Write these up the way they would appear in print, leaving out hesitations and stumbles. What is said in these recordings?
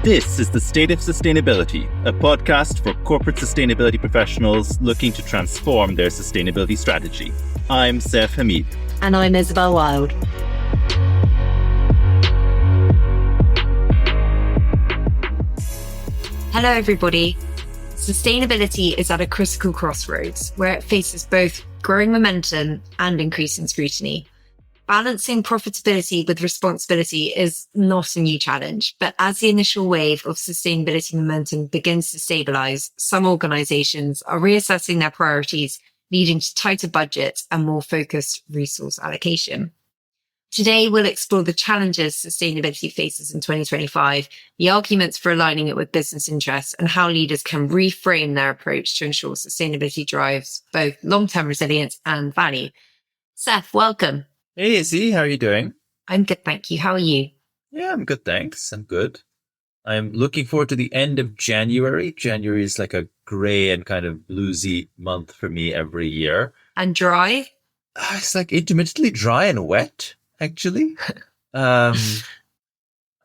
This is The State of Sustainability, a podcast for corporate sustainability professionals looking to transform their sustainability strategy. I'm Saif Hamid. And I'm Isabel Wild. Hello, everybody. Sustainability is at a critical crossroads where it faces both growing momentum and increasing scrutiny. Balancing profitability with responsibility is not a new challenge, but as the initial wave of sustainability momentum begins to stabilize, some organizations are reassessing their priorities, leading to tighter budgets and more focused resource allocation. Today, we'll explore the challenges sustainability faces in 2025, the arguments for aligning it with business interests, and how leaders can reframe their approach to ensure sustainability drives both long-term resilience and value. Seth, welcome. Hey, Izzy, how are you doing? I'm good, thank you. How are you? Yeah, I'm good, thanks. I'm good. I'm looking forward to the end of January. January is like a gray and kind of bluesy month for me every year. And dry? It's like intermittently dry and wet, actually. I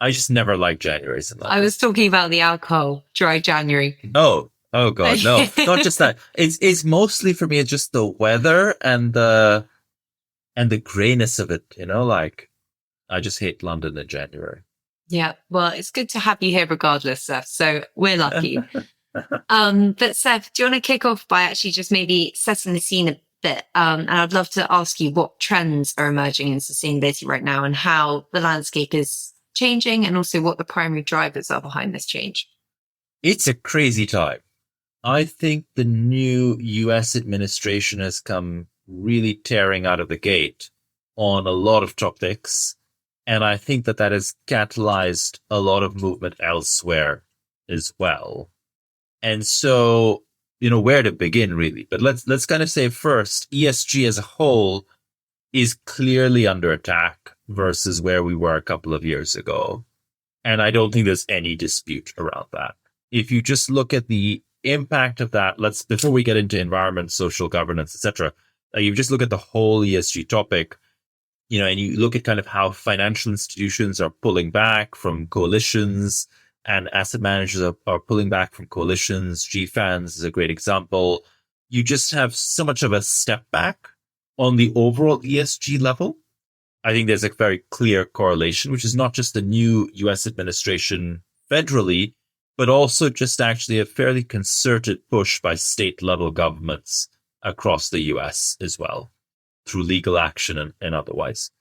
just never liked Januaries. I was talking about the alcohol, dry January. Oh God, no, not just that. It's mostly for me, it's just the weather and the grayness of it, like I just hate London in January. Yeah, well, it's good to have you here regardless, Seth. So we're lucky. But Seth, do you want to kick off by actually just maybe setting the scene a bit? And I'd love to ask you what trends are emerging in sustainability right now and how the landscape is changing and also what the primary drivers are behind this change. It's a crazy time. I think the new US administration has come really tearing out of the gate on a lot of topics. And I think that has catalyzed a lot of movement elsewhere as well. And so, where to begin really? But let's kind of say first, ESG as a whole is clearly under attack versus where we were a couple of years ago. And I don't think there's any dispute around that. If you just look at the impact of that, before we get into environment, social governance, etc., you just look at the whole ESG topic, and you look at kind of how financial institutions are pulling back from coalitions and asset managers are pulling back from coalitions. GFANs is a great example. You just have so much of a step back on the overall ESG level. I think there's a very clear correlation, which is not just the new US administration federally, but also just actually a fairly concerted push by state level governments across the US as well, through legal action and otherwise.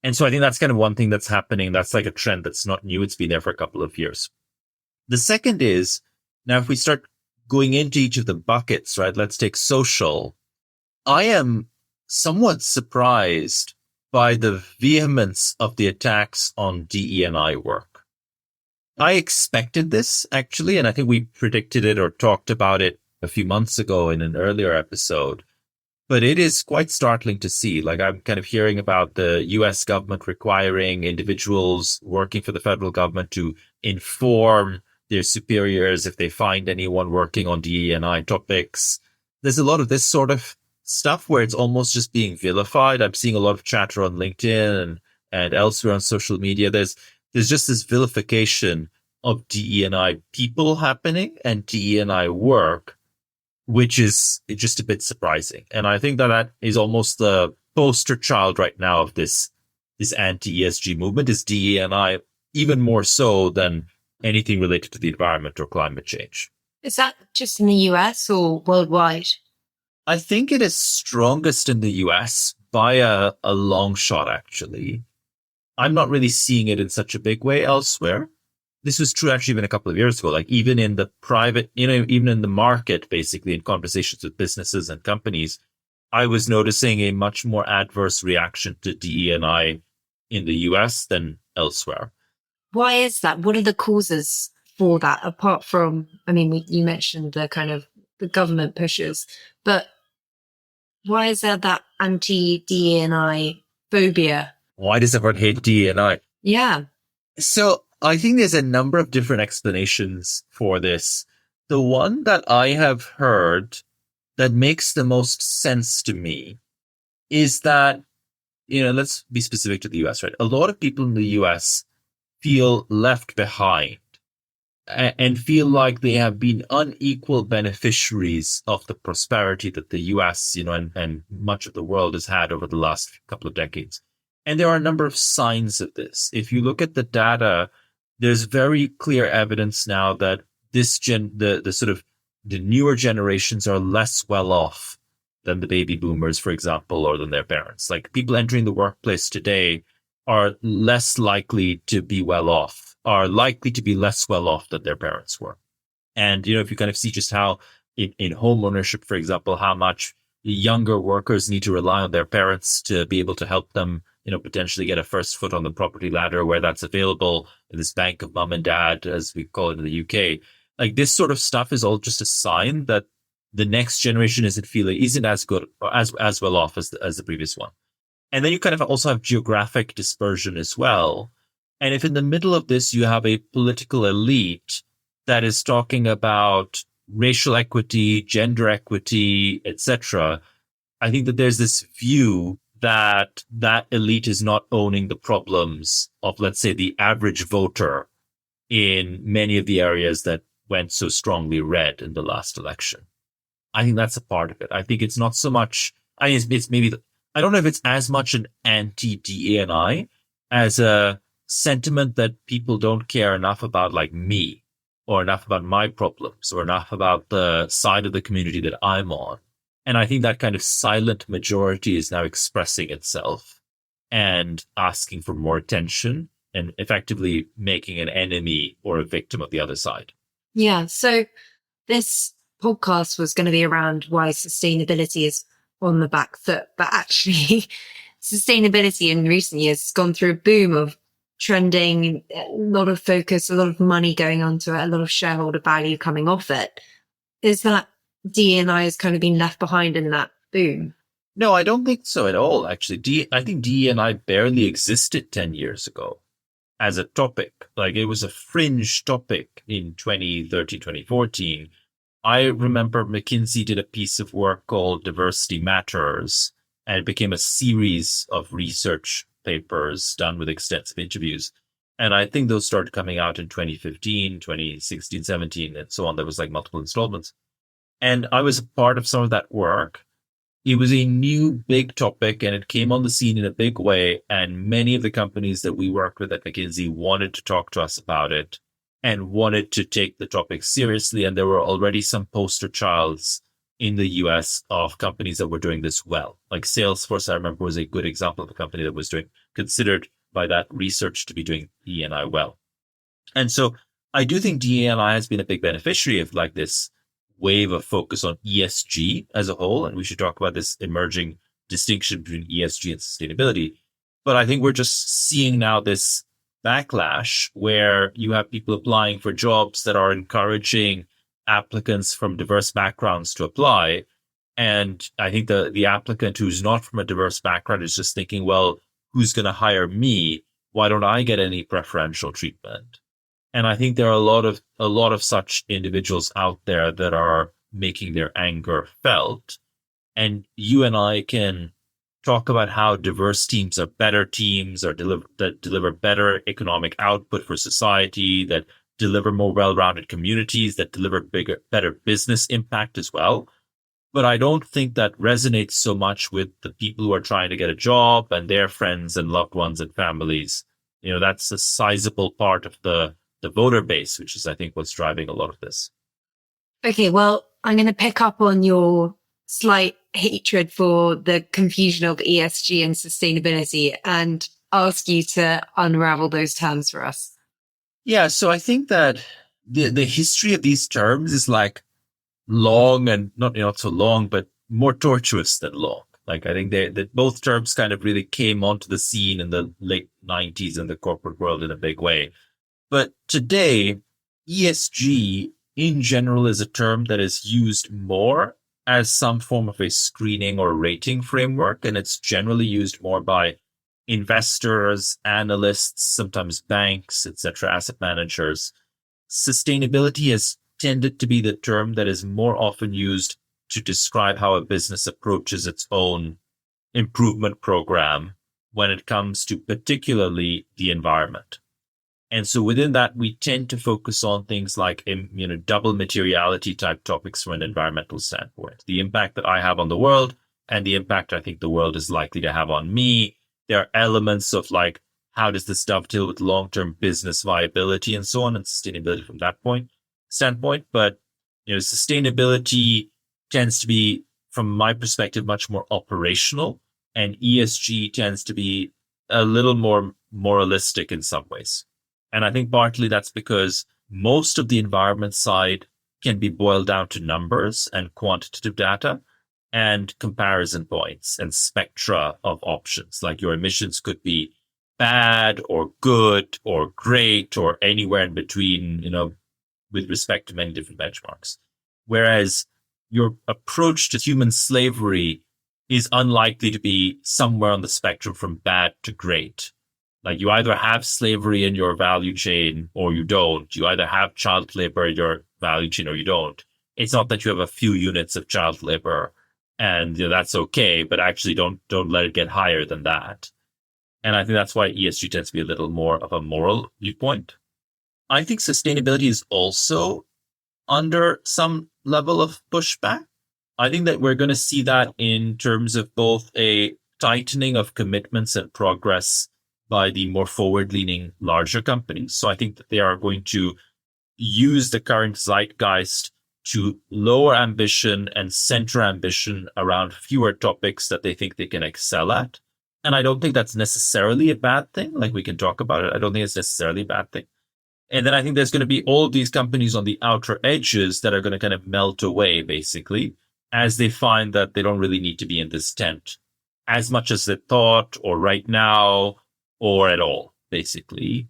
And so I think that's kind of one thing that's happening. That's like a trend that's not new. It's been there for a couple of years. The second is, now if we start going into each of the buckets, right, let's take social. I am somewhat surprised by the vehemence of the attacks on DE&I work. I expected this, actually, and I think we predicted it or talked about it a few months ago in an earlier episode, but it is quite startling to see. Like, I'm kind of hearing about the US government requiring individuals working for the federal government to inform their superiors if they find anyone working on DE&I topics. There's a lot of this sort of stuff where it's almost just being vilified. I'm seeing a lot of chatter on LinkedIn and elsewhere on social media. There's just this vilification of DE&I people happening and DE&I work, which is just a bit surprising. And I think that is almost the poster child right now of this anti-ESG movement is DE&I, even more so than anything related to the environment or climate change. Is that just in the US or worldwide? I think it is strongest in the US by a long shot, actually. I'm not really seeing it in such a big way elsewhere. This was true actually even a couple of years ago, like even in the private, even in the market, basically in conversations with businesses and companies, I was noticing a much more adverse reaction to DE&I in the US than elsewhere. Why is that? What are the causes for that? Apart from, you mentioned the kind of the government pushes, but why is there that anti-DE&I phobia? Why does everyone hate DE&I? Yeah. So I think there's a number of different explanations for this. The one that I have heard that makes the most sense to me is that, let's be specific to the US, right? A lot of people in the US feel left behind and feel like they have been unequal beneficiaries of the prosperity that the US, and much of the world has had over the last couple of decades. And there are a number of signs of this. If you look at the data, there's very clear evidence now that the sort of the newer generations are less well off than the baby boomers, for example, or than their parents. Like people entering the workplace today are less likely to be well off, are likely to be less well off than their parents were. And, if you kind of see just how in home ownership, for example, how much younger workers need to rely on their parents to be able to help them, potentially get a first foot on the property ladder where that's available in this bank of mom and dad, as we call it in the UK. Like this sort of stuff is all just a sign that the next generation isn't as good or as well off as the previous one. And then you kind of also have geographic dispersion as well. And if in the middle of this, you have a political elite that is talking about racial equity, gender equity, etc., I think that there's this view that elite is not owning the problems of, let's say, the average voter in many of the areas that went so strongly red in the last election. I think that's a part of it. I think it's not so much, it's maybe, I don't know if it's as much an anti-DEI as a sentiment that people don't care enough about like me, or enough about my problems, or enough about the side of the community that I'm on. And I think that kind of silent majority is now expressing itself and asking for more attention and effectively making an enemy or a victim of the other side. Yeah. So this podcast was going to be around why sustainability is on the back foot, but actually sustainability in recent years has gone through a boom of trending, a lot of focus, a lot of money going onto it, a lot of shareholder value coming off it. Is that DE&I has kind of been left behind in that boom? No, I don't think so at all, actually. I think DE&I barely existed 10 years ago as a topic. Like it was a fringe topic in 2013, 2014. I remember McKinsey did a piece of work called Diversity Matters, and it became a series of research papers done with extensive interviews. And I think those started coming out in 2015, 2016, 17, and so on. There was like multiple installments. And I was a part of some of that work. It was a new big topic and it came on the scene in a big way. And many of the companies that we worked with at McKinsey wanted to talk to us about it and wanted to take the topic seriously. And there were already some poster childs in the US of companies that were doing this well. Like Salesforce, I remember, was a good example of a company that was considered by that research to be doing DE&I well. And so I do think DE&I has been a big beneficiary of like this wave of focus on ESG as a whole. And we should talk about this emerging distinction between ESG and sustainability. But I think we're just seeing now this backlash where you have people applying for jobs that are encouraging applicants from diverse backgrounds to apply. And I think the applicant who's not from a diverse background is just thinking, well, who's going to hire me? Why don't I get any preferential treatment? And I think there are a lot of such individuals out there that are making their anger felt. And you and I can talk about how diverse teams are better teams, or that deliver better economic output for society, that deliver more well-rounded communities, that deliver better business impact as well. But I don't think that resonates so much with the people who are trying to get a job and their friends and loved ones and families. That's a sizable part of the voter base, which is, I think, what's driving a lot of this. Okay, well, I'm going to pick up on your slight hatred for the confusion of ESG and sustainability and ask you to unravel those terms for us. Yeah, so I think that the history of these terms is like long and not so long, but more tortuous than long. Like I think that both terms kind of really came onto the scene in the late 90s in the corporate world in a big way. But today, ESG in general is a term that is used more as some form of a screening or rating framework. And it's generally used more by investors, analysts, sometimes banks, etc., asset managers. Sustainability has tended to be the term that is more often used to describe how a business approaches its own improvement program when it comes to particularly the environment. And so within that, we tend to focus on things like, double materiality type topics from an environmental standpoint, the impact that I have on the world and the impact I think the world is likely to have on me. There are elements of like, how does this dovetail with long-term business viability and so on, and sustainability from that standpoint. But, sustainability tends to be, from my perspective, much more operational, and ESG tends to be a little more moralistic in some ways. And I think partly that's because most of the environment side can be boiled down to numbers and quantitative data and comparison points and spectra of options. Like your emissions could be bad or good or great or anywhere in between, with respect to many different benchmarks. Whereas your approach to human slavery is unlikely to be somewhere on the spectrum from bad to great. Like you either have slavery in your value chain or you don't. You either have child labor in your value chain or you don't. It's not that you have a few units of child labor and that's okay, but actually don't let it get higher than that. And I think that's why ESG tends to be a little more of a moral viewpoint. I think sustainability is also under some level of pushback. I think that we're going to see that in terms of both a tightening of commitments and progress by the more forward-leaning larger companies. So I think that they are going to use the current zeitgeist to lower ambition and center ambition around fewer topics that they think they can excel at. And I don't think that's necessarily a bad thing. Like we can talk about it. I don't think it's necessarily a bad thing. And then I think there's going to be all of these companies on the outer edges that are going to kind of melt away, basically, as they find that they don't really need to be in this tent as much as they thought or right now or at all, basically.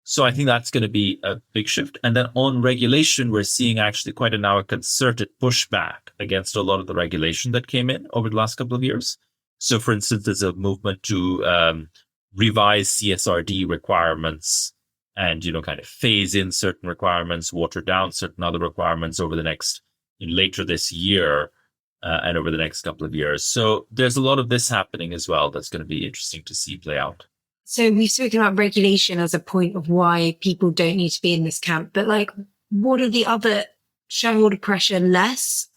So I think that's going to be a big shift. And then on regulation, we're seeing actually quite a concerted pushback against a lot of the regulation that came in over the last couple of years. So for instance, there's a movement to revise CSRD requirements and, kind of phase in certain requirements, water down certain other requirements over the next, later this year and over the next couple of years. So there's a lot of this happening as well. That's going to be interesting to see play out. So we've spoken about regulation as a point of why people don't need to be in this camp, but like, what are the other shareholder pressure less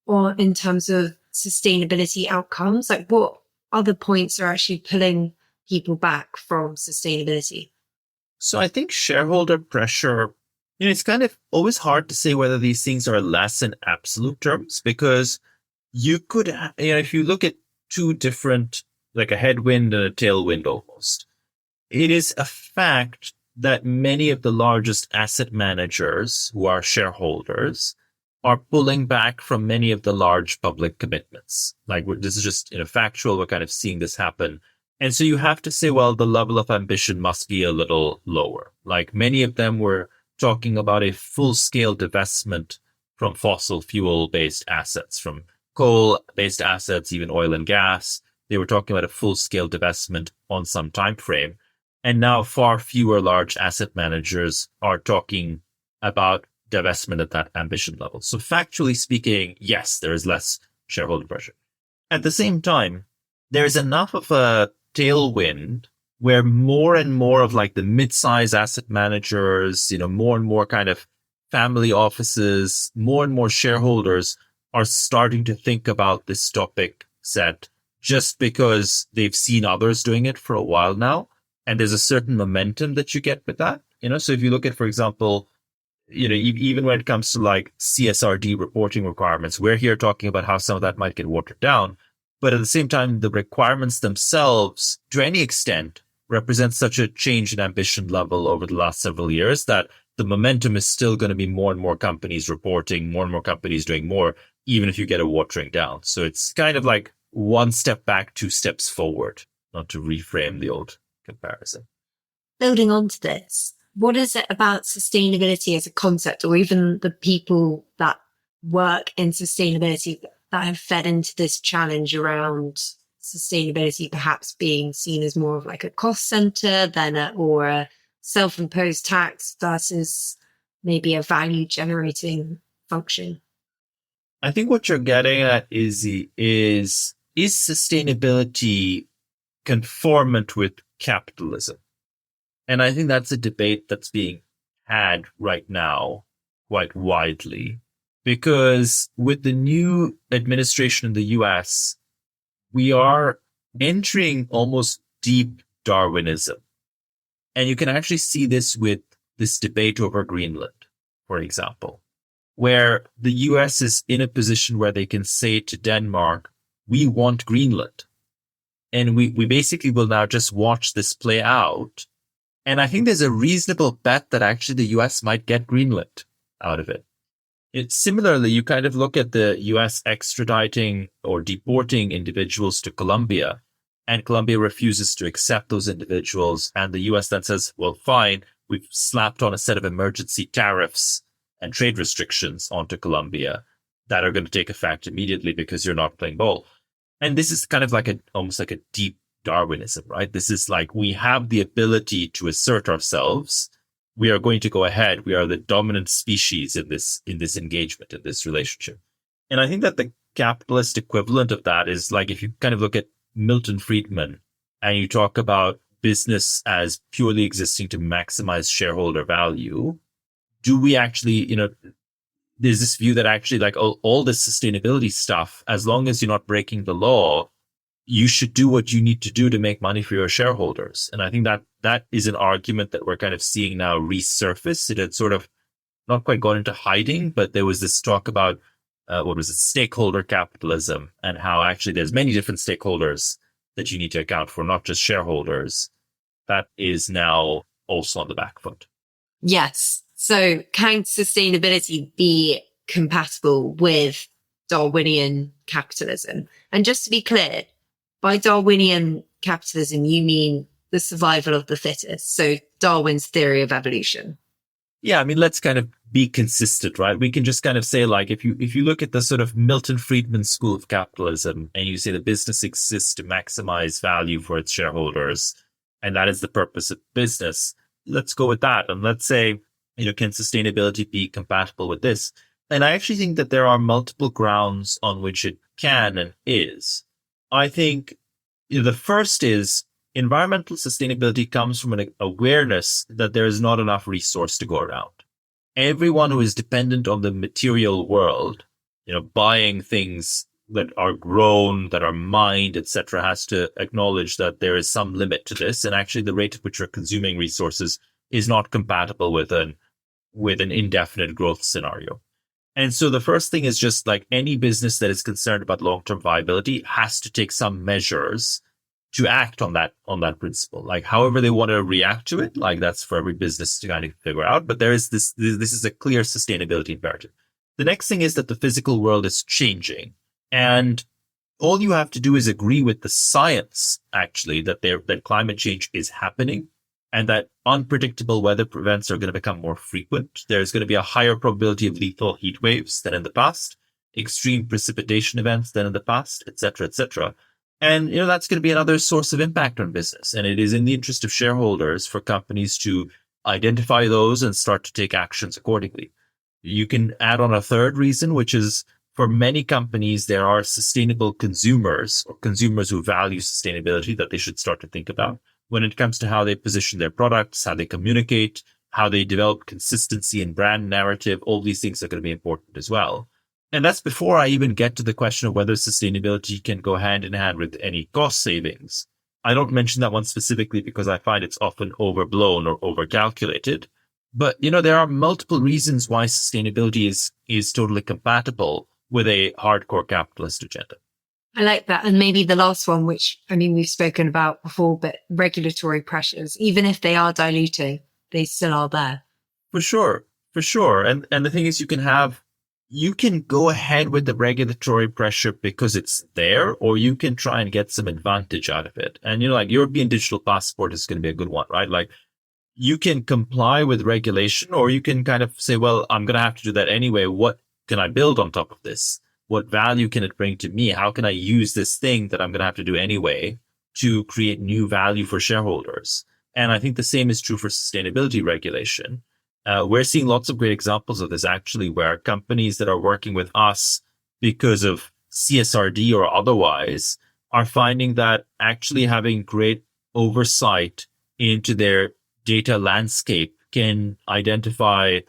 or in terms of sustainability outcomes? Like what other points are actually pulling people back from sustainability? So I think shareholder pressure, it's kind of always hard to say whether these things are less in absolute terms, because you could, if you look at two different, like a headwind and a tailwind almost, it is a fact that many of the largest asset managers who are shareholders are pulling back from many of the large public commitments. Like this is just factual. We're kind of seeing this happen. And so you have to say, well, the level of ambition must be a little lower. Like many of them were talking about a full-scale divestment from fossil fuel-based assets, from coal-based assets, even oil and gas. They were talking about a full-scale divestment on some time frame. And now far fewer large asset managers are talking about divestment at that ambition level. So factually speaking, yes, there is less shareholder pressure. At the same time, there's enough of a tailwind where more and more of like the mid-size asset managers, more and more kind of family offices, more and more shareholders are starting to think about this topic set just because they've seen others doing it for a while now. And there's a certain momentum that you get with that. So if you look at, for example, even when it comes to like CSRD reporting requirements, we're here talking about how some of that might get watered down. But at the same time, the requirements themselves, to any extent, represent such a change in ambition level over the last several years that the momentum is still going to be more and more companies reporting, more and more companies doing more, even if you get a watering down. So it's kind of like one step back, two steps forward, not to reframe the old comparison. Building on to this, what is it about sustainability as a concept, or even the people that work in sustainability that have fed into this challenge around sustainability perhaps being seen as more of like a cost center or a self-imposed tax versus maybe a value generating function? I think what you're getting at is sustainability conformant with capitalism? And I think that's a debate that's being had right now quite widely, because with the new administration in the US, we are entering almost deep Darwinism. And you can actually see this with this debate over Greenland, for example, where the US is in a position where they can say to Denmark, we want Greenland. And we basically will now just watch this play out. And I think there's a reasonable bet that actually the US might get Greenland out of it. Similarly, you kind of look at the US extraditing or deporting individuals to Colombia, and Colombia refuses to accept those individuals. And the US then says, well, fine, we've slapped on a set of emergency tariffs and trade restrictions onto Colombia that are going to take effect immediately because you're not playing ball. And this is kind of like almost like a deep Darwinism, right? This is like, we have the ability to assert ourselves. We are going to go ahead. We are the dominant species in this engagement, in this relationship. And I think that the capitalist equivalent of that is like, if you kind of look at Milton Friedman and you talk about business as purely existing to maximize shareholder value, do we actually, there's this view that actually like all this sustainability stuff, as long as you're not breaking the law, you should do what you need to do to make money for your shareholders. And I think that is an argument that we're kind of seeing now resurface. It had sort of not quite gone into hiding, but there was this talk about, stakeholder capitalism, and how actually there's many different stakeholders that you need to account for, not just shareholders. That is now also on the back foot. Yes. So can sustainability be compatible with Darwinian capitalism? And just to be clear, by Darwinian capitalism, you mean the survival of the fittest. So Darwin's theory of evolution. Yeah, I mean, let's kind of be consistent, right? We can just kind of say, like, if you look at the sort of Milton Friedman school of capitalism, and you say the business exists to maximize value for its shareholders, and that is the purpose of business, let's go with that. And let's say, can sustainability be compatible with this? And I actually think that there are multiple grounds on which it can and is. I think the first is environmental sustainability comes from an awareness that there is not enough resource to go around. Everyone who is dependent on the material world, buying things that are grown, that are mined, etc., has to acknowledge that there is some limit to this. And actually the rate at which we're consuming resources is not compatible with an indefinite growth scenario. And so the first thing is just like any business that is concerned about long-term viability has to take some measures to act on that principle. Like however they want to react to it, like that's for every business to kind of figure out. But there is this is a clear sustainability imperative. The next thing is that the physical world is changing. And all you have to do is agree with the science, actually, that climate change is happening and that unpredictable weather events are going to become more frequent. There's going to be a higher probability of lethal heat waves than in the past, extreme precipitation events than in the past, et cetera, et cetera. And, that's going to be another source of impact on business. And it is in the interest of shareholders for companies to identify those and start to take actions accordingly. You can add on a third reason, which is for many companies, there are sustainable consumers or consumers who value sustainability that they should start to think about when it comes to how they position their products, how they communicate, how they develop consistency in brand narrative. All these things are going to be important as well. And that's before I even get to the question of whether sustainability can go hand in hand with any cost savings. I don't mention that one specifically because I find it's often overblown or overcalculated. But, there are multiple reasons why sustainability is totally compatible with a hardcore capitalist agenda. I like that. And maybe the last one, which, we've spoken about before, but regulatory pressures, even if they are diluting, they still are there. For sure. And the thing is, you can go ahead with the regulatory pressure because it's there, or you can try and get some advantage out of it. And, like European digital passport is going to be a good one, right? Like you can comply with regulation, or you can kind of say, well, I'm going to have to do that anyway. What can I build on top of this? What value can it bring to me? How can I use this thing that I'm going to have to do anyway to create new value for shareholders? And I think the same is true for sustainability regulation. We're seeing lots of great examples of this, actually, where companies that are working with us because of CSRD or otherwise are finding that actually having great oversight into their data landscape can identify,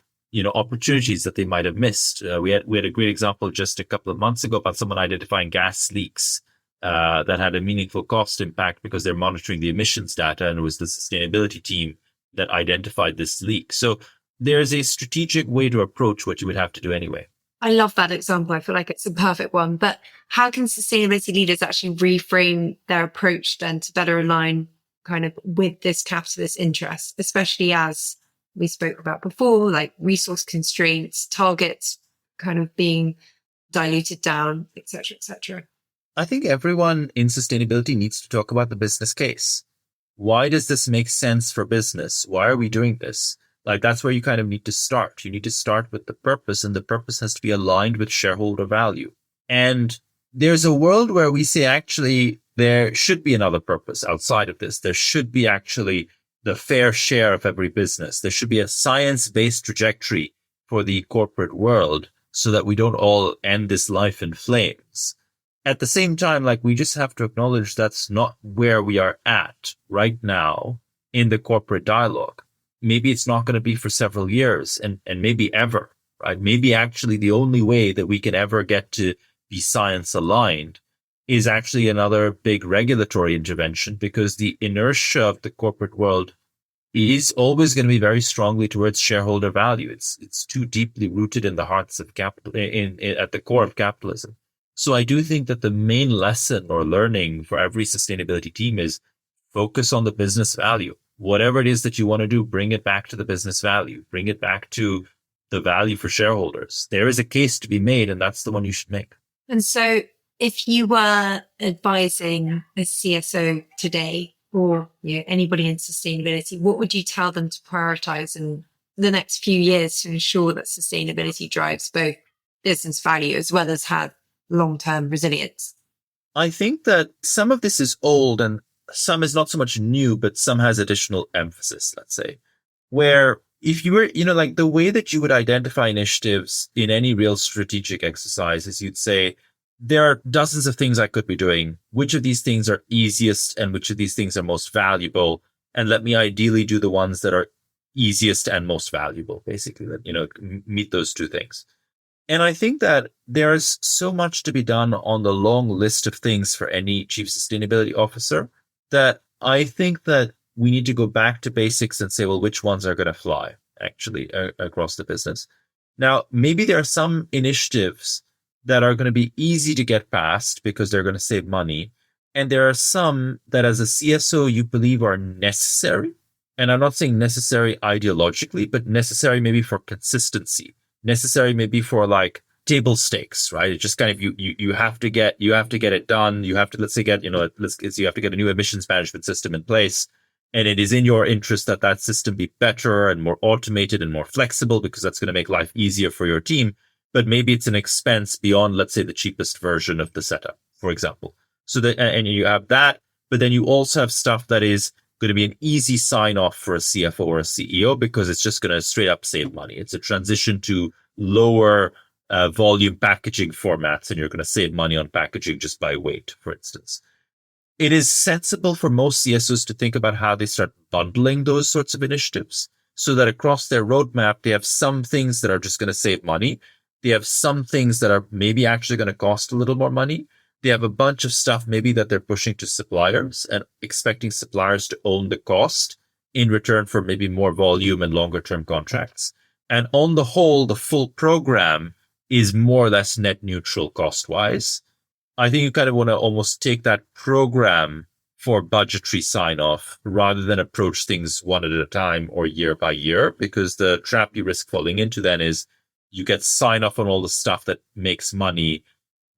opportunities that they might have missed. We had a great example just a couple of months ago about someone identifying gas leaks that had a meaningful cost impact because they're monitoring the emissions data, and it was the sustainability team that identified this leak. So there's a strategic way to approach what you would have to do anyway. I love that example. I feel like it's a perfect one. But how can sustainability leaders actually reframe their approach then to better align kind of with this capitalist interest, especially as we spoke about before, like resource constraints, targets kind of being diluted down, et cetera, et cetera? I think everyone in sustainability needs to talk about the business case. Why does this make sense for business? Why are we doing this? Like, that's where you kind of need to start. You need to start with the purpose, and the purpose has to be aligned with shareholder value. And there's a world where we say, actually, there should be another purpose outside of this. There should be actually the fair share of every business. There should be a science-based trajectory for the corporate world so that we don't all end this life in flames. At the same time, like, we just have to acknowledge that's not where we are at right now in the corporate dialogue. Maybe it's not going to be for several years and maybe ever, right? Maybe actually the only way that we can ever get to be science aligned is actually another big regulatory intervention, because the inertia of the corporate world is always going to be very strongly towards shareholder value. It's too deeply rooted in the hearts of capital, at the core of capitalism. So I do think that the main lesson or learning for every sustainability team is focus on the business value. Whatever it is that you want to do, bring it back to the business value. Bring it back to the value for shareholders. There is a case to be made, and that's the one you should make. And so if you were advising a CSO today, or anybody in sustainability, what would you tell them to prioritize in the next few years to ensure that sustainability drives both business value as well as have long-term resilience? I think that some of this is old and some is not so much new, but some has additional emphasis, let's say, where if you were, like the way that you would identify initiatives in any real strategic exercise is you'd say, there are dozens of things I could be doing. Which of these things are easiest and which of these things are most valuable? And let me ideally do the ones that are easiest and most valuable, basically, that, meet those two things. And I think that there's so much to be done on the long list of things for any chief sustainability officer that I think that we need to go back to basics and say, well, which ones are going to fly actually across the business? Now, maybe there are some initiatives that are going to be easy to get past because they're going to save money. And there are some that as a CSO, you believe are necessary. And I'm not saying necessary ideologically, but necessary maybe for consistency, necessary maybe for like table stakes, right? It's just kind of, you have to get it done. You have to, let's say you have to get a new emissions management system in place. And it is in your interest that that system be better and more automated and more flexible, because that's going to make life easier for your team. But maybe it's an expense beyond, let's say, the cheapest version of the setup, for example. So that, and you have that, but then you also have stuff that is going to be an easy sign off for a CFO or a CEO, because it's just going to straight up save money. It's a transition to lower volume packaging formats, and you're going to save money on packaging just by weight, for instance. It is sensible for most CSOs to think about how they start bundling those sorts of initiatives so that across their roadmap, they have some things that are just going to save money. They have some things that are maybe actually going to cost a little more money. They have a bunch of stuff maybe that they're pushing to suppliers and expecting suppliers to own the cost in return for maybe more volume and longer term contracts. And on the whole, the full program is more or less net neutral cost wise. I think you kind of want to almost take that program for budgetary sign off rather than approach things one at a time or year by year, because the trap you risk falling into then is you get sign off on all the stuff that makes money.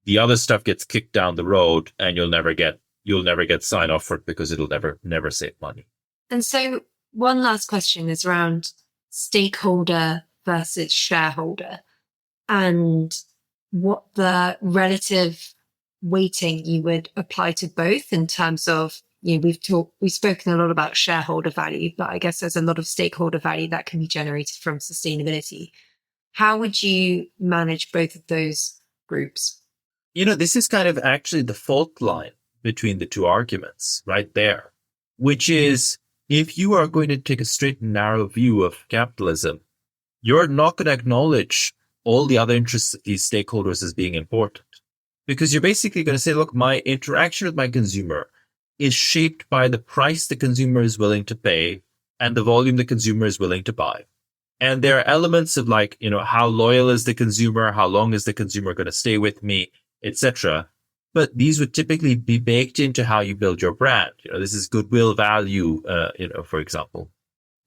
The other stuff gets kicked down the road and you'll never get sign off for it because it'll never save money. And so one last question is around stakeholder versus shareholder, and what the relative weighting you would apply to both in terms of, we've spoken a lot about shareholder value, but I guess there's a lot of stakeholder value that can be generated from sustainability. How would you manage both of those groups? This is kind of actually the fault line between the two arguments right there, which is if you are going to take a straight and narrow view of capitalism, you're not going to acknowledge all the other interests of these stakeholders as being important. Because you're basically going to say, look, my interaction with my consumer is shaped by the price the consumer is willing to pay and the volume the consumer is willing to buy. And there are elements of like, how loyal is the consumer? How long is the consumer going to stay with me, etc. But these would typically be baked into how you build your brand. This is goodwill value, for example.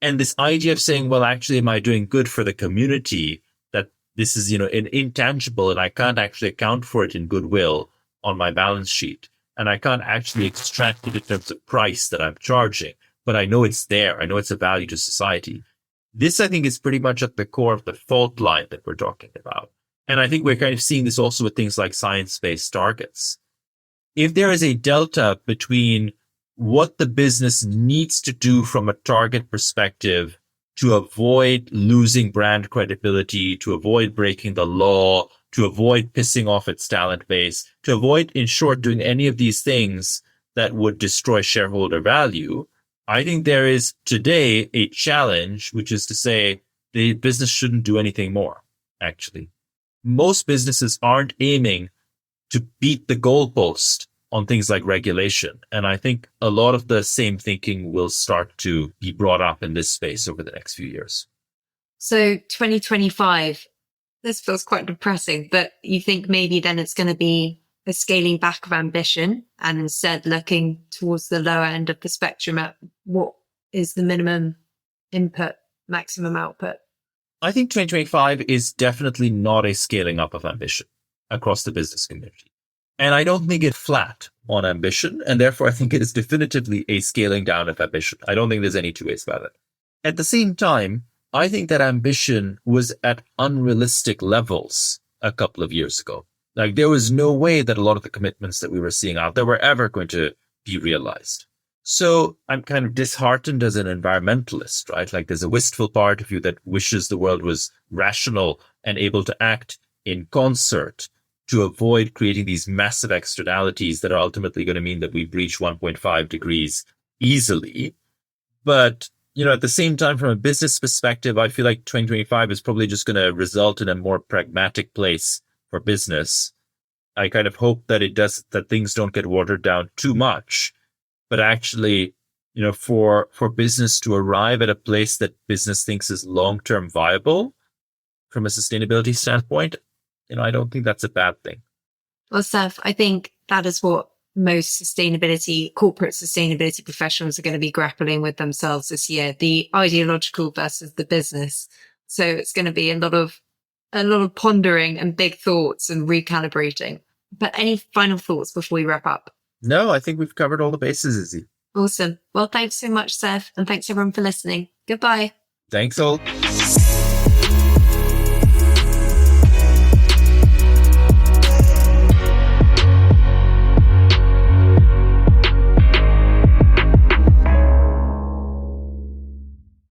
And this idea of saying, well, actually, am I doing good for the community? That this is, an intangible and I can't actually account for it in goodwill on my balance sheet. And I can't actually extract it in terms of price that I'm charging, but I know it's there. I know it's a value to society. This, I think, is pretty much at the core of the fault line that we're talking about. And I think we're kind of seeing this also with things like science-based targets. If there is a delta between what the business needs to do from a target perspective to avoid losing brand credibility, to avoid breaking the law, to avoid pissing off its talent base, to avoid, in short, doing any of these things that would destroy shareholder value, I think there is today a challenge, which is to say the business shouldn't do anything more, actually. Most businesses aren't aiming to beat the goalpost on things like regulation. And I think a lot of the same thinking will start to be brought up in this space over the next few years. So 2025, this feels quite depressing, but you think maybe then it's going to be a scaling back of ambition and instead looking towards the lower end of the spectrum at what is the minimum input, maximum output? I think 2025 is definitely not a scaling up of ambition across the business community. And I don't think it's flat on ambition. And therefore, I think it is definitively a scaling down of ambition. I don't think there's any two ways about it. At the same time, I think that ambition was at unrealistic levels a couple of years ago. Like there was no way that a lot of the commitments that we were seeing out there were ever going to be realized. So I'm kind of disheartened as an environmentalist, right? Like there's a wistful part of you that wishes the world was rational and able to act in concert to avoid creating these massive externalities that are ultimately going to mean that we breach 1.5 degrees easily. But, at the same time, from a business perspective, I feel like 2025 is probably just going to result in a more pragmatic place for business. I kind of hope that that things don't get watered down too much, but actually, for business to arrive at a place that business thinks is long-term viable from a sustainability standpoint, I don't think that's a bad thing. Well, Seth, I think that is what most corporate sustainability professionals are going to be grappling with themselves this year, the ideological versus the business. So it's going to be a lot of pondering and big thoughts and recalibrating. But any final thoughts before we wrap up? No, I think we've covered all the bases, Izzy. Awesome. Well, thanks so much, Seth. And thanks everyone for listening. Goodbye. Thanks all.